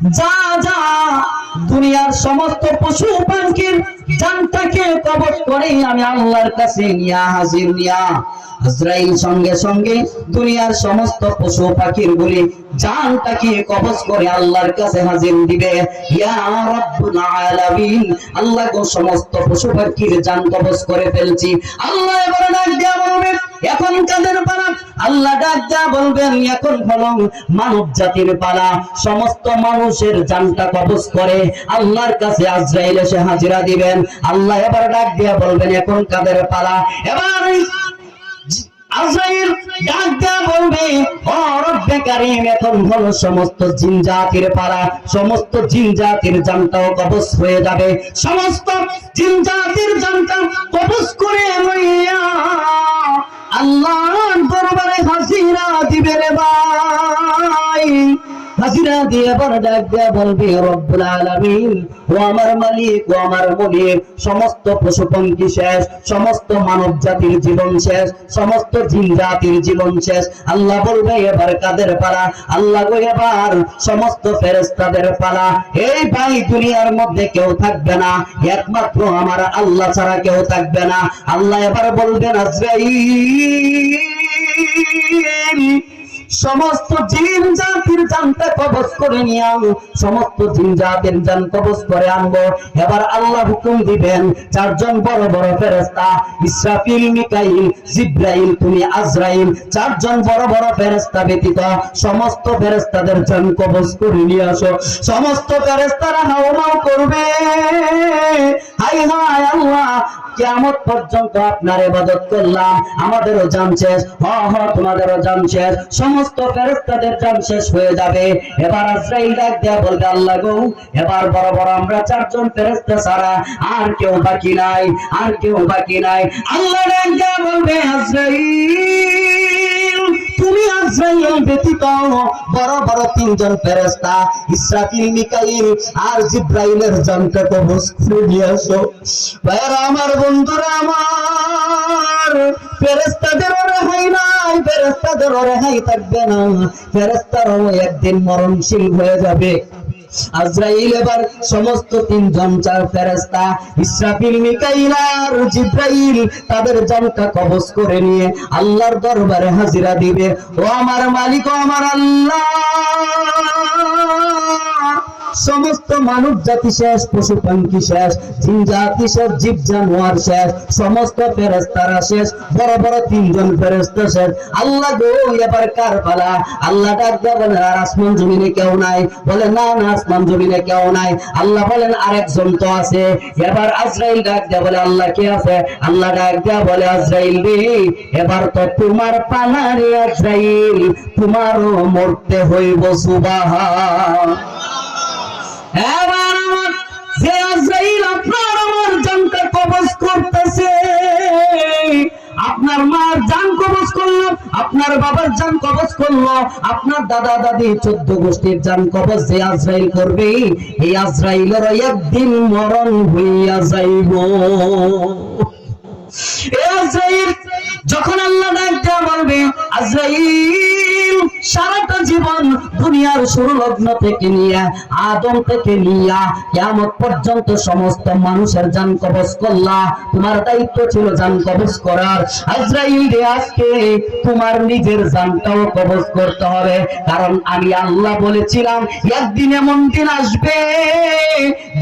যা যা দুনিয়ার সমস্ত পশু পাখির জানটাকে কবজ করে আমি আল্লাহর কাছে নিয়া হাজির নিয়া আজরাইল সঙ্গে সঙ্গে দুনিয়ার সমস্ত পশু পাখির বলি জানটাকে কবজ করে আল্লাহর কাছে হাজির দিবে। ইয়া রাব্বুল আলামিন, আল্লাহ গো সমস্ত পশু পাখির জান কবজ করে ফেলছি। আল্লাহ এবারে ডাক দিয়া বলবেন এখন কাদের পালা? আল্লাহ ডাক দিয়া বলবেন এখন হলো মানব জাতির পালা। সমস্ত মানুষের জানটা কবজ করে আল্লাহর কাছে আজরাইল এসে হাজিরা দিবেন। আল্লাহ এবার ডাক দিয়া বলবেন এখন কাদের পালা? এবার আজরাইল ডাক দিয়া বলবে ও রব্বে কারীম এখন হলো সমস্ত জিন জাতির পালা। সমস্ত জিন জাতির জানটাও কবজ হয়ে যাবে। সমস্ত জিন জাতির জানটা কবজ করে লইয়া আল্লাহর দরবারে হাজিরা দিবে রে ভাই। হাজিরা দিয়ে বড় ডাক দিয়া বলবে রব্বুল আলামিন, ও আমার মালিক, ও আমার মুনির, সমস্ত পশু পঙ্খী শেষ, সমস্ত মানব জাতির জীবন শেষ, সমস্ত জিন জাতির জীবন শেষ। আল্লাহ বলবে এবার কাদের পালা? আল্লাহ গো এবার সমস্ত ফেরেশতাদের পালা। এই ভাই দুনিয়ার মধ্যে কেউ থাকবে না, একমাত্র আমার আল্লাহ ছাড়া কেউ থাকবে না। আল্লাহ এবার বলবেন আজরাইল সমস্ত জিন জাতির জানটা কবজ করে নিয়ে আনো, সমস্ত জিন জাতির জান কবজ করে আনবো। এবার আল্লাহ হুকুম দিবেন চারজন বড় বড় ফেরেশতা ইসরাফিল, মিকাইল, জিব্রাইল, তুমি আজরাইল, চারজন বড় বড় ফেরেশতা ব্যতীত সমস্ত ফেরেশতাদের জান কবজ করে নিয়ে আসো। সমস্ত ফেরেশতারা হাওমাও করবে, হায় হায় আল্লাহ কিয়ামত পর্যন্ত আপনার ইবাদত করলাম, আমাদেরও জান শেষ। তোমাদেরও জান শেষ। সমস্ত ফেরেশতাদের জান শেষ হয়ে যাবে। এবার আজরাইল ডাক দেয়া বলবে আল্লাহ গো এবার বড় বড় আমরা চারজন ফেরেশতা ছাড়া আর কেউ বাকি নাই, আর কেউ বাকি নাই। আল্লাহ ডাক দেয়া বলবে আজরাইল তুমি আজরাইল ব্যতীত বড় বড় তিনজন ফেরেশতা ইসরাফিল, মিকাইল আর জিব্রাইলের জানটা কবজ করে নিয়ে আসো। ভাইরা আমার, বন্ধুরা আমার, ফেরেশতাদের রেহাই নাই, ফেরেশতাদের রেহাই থাকবে না, ফেরেশতারাও একদিন মরণশীল হয়ে যাবে। আজরাইল এবার সমস্ত তিনজন চার ফেরেশতা ইসরাফিল, মিকাইল আর জিব্রাইল তাদের জানটা কবজ করে নিয়ে আল্লাহর দরবারে হাজিরা দিবে। ও আমার মালিক, ও আমার আল্লাহ, সমস্ত মানব জাতি শেষ, পশু পাখি শেষ, জিন জাতি শেষ, জীব জানোয়ার শেষ, সমস্ত ফেরেশতারা শেষ, বড় বড় তিনজন ফেরেশতা শেষ। আল্লাহ গো এবার কার পালা? আল্লাহ ডাক দেয়া বলেন আর আসমান জমিনে কেউ নাই? বলে না না, আসমান জমিনে কেউ নাই। আল্লাহ বলেন আরেকজন তো আছে। এবার আজরাইল ডাক দেয়া বলে আল্লাহ কে আছে? আল্লাহ ডাক দেয়া বলে আজরাইল রে এবার তো তোমার পালা রে আজরাইল, তোমারও মরতে হইব। সুবহান। এবার আমার যে আজরাইল আপনার আমার জানটা কবজ করতেছে, আপনার মার জান কবজ করলো, আপনার বাবার জান কবজ করলো, আপনার দাদা দাদি 14 গোষ্ঠীর জান কবজ যে আজরাইল করবে, এই আজরাইলের একদিন মরণ হইয়া যাইব। এই আজরাইল যখন আল্লাহ ডাক দেয়া বলবে আজরাইল সারাটা জীবন দুনিয়ার শুরু লগ্ন থেকে নিয়ে আদম থেকে নিয়ে কিয়ামত পর্যন্ত সমস্ত মানুষের জান কবজ করলা, তোমার দায়িত্ব ছিল জান কবজ করার। আজরাইল রে আজকে তোমার নিজের জানটাও কবজ করতে হবে, কারণ আমি আল্লাহ বলেছিলাম একদিন এমন দিন আসবে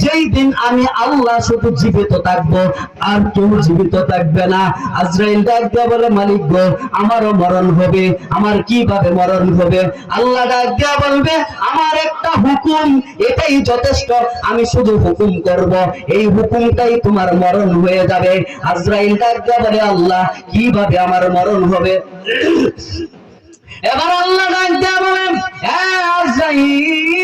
যেই দিন আমি আল্লাহ শুধু জীবিত থাকবো, আর কেউ জীবিত থাকবে না। আজরাইল ডাক দিয়া বলে মালিক গো আমারও মরণ হবে। আমার কিভাবে মরণ হবে? আল্লাহ ডাক দিয়া বলবে আমার একটা হুকুম, এটাই যথেষ্ট, আমি শুধু হুকুম করব, এই হুকুমটাই তোমার মরণ হয়ে যাবে। আজরাইল ডাক দিয়া বলে আল্লাহ কিভাবে আমার মরণ হবে? এবার আল্লাহ ডাক দিয়া বলেন আজরাইল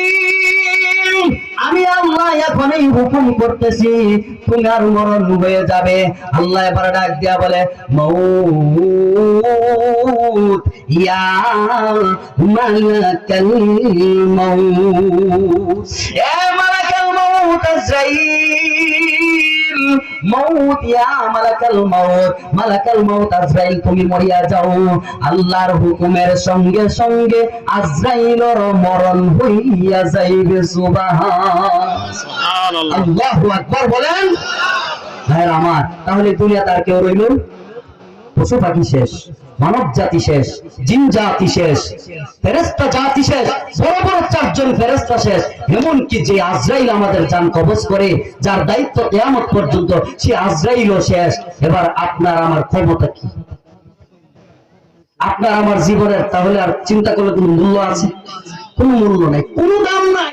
আমি আল্লাহ এখন এই হুকুম করতেছি তোমার মরণ হয়ে যাবে। আল্লাহ এবার ডাক দিয়া বলে মউত ইয়া মালাকাল মউত, এ মালাকাল মউত আজরাইল মাউত ইয়া মালাকাল মাউত আজরাইল তুমি মরিয়া যাও। আল্লাহর হুকুমের সঙ্গে সঙ্গে আজরাইলের মরণ হইয়া যাইবে। সুবহানাল্লাহ, আল্লাহু আকবার বলেন। ভাইরা আমার, তাহলে দুনিয়াতে আর কেউ রইল? পশু পাখি শেষ, মানব জাতি শেষ, জিন জাতি শেষ, ফেরেশতা জাতি শেষ, বড় বড় 4 জন ফেরেশতা শেষ, এমনকি যে আজরাইল আমাদের জান কবজ করে, যার দায়িত্ব কিয়ামত পর্যন্ত, সে আজরাইলও শেষ। এবার আপনার আমার ক্ষমতা কি? আপনার আমার জীবনের তাহলে আর চিন্তা করলে কোনো মূল্য আছে? কোনো মূল্য নাই, কোনো দাম নাই।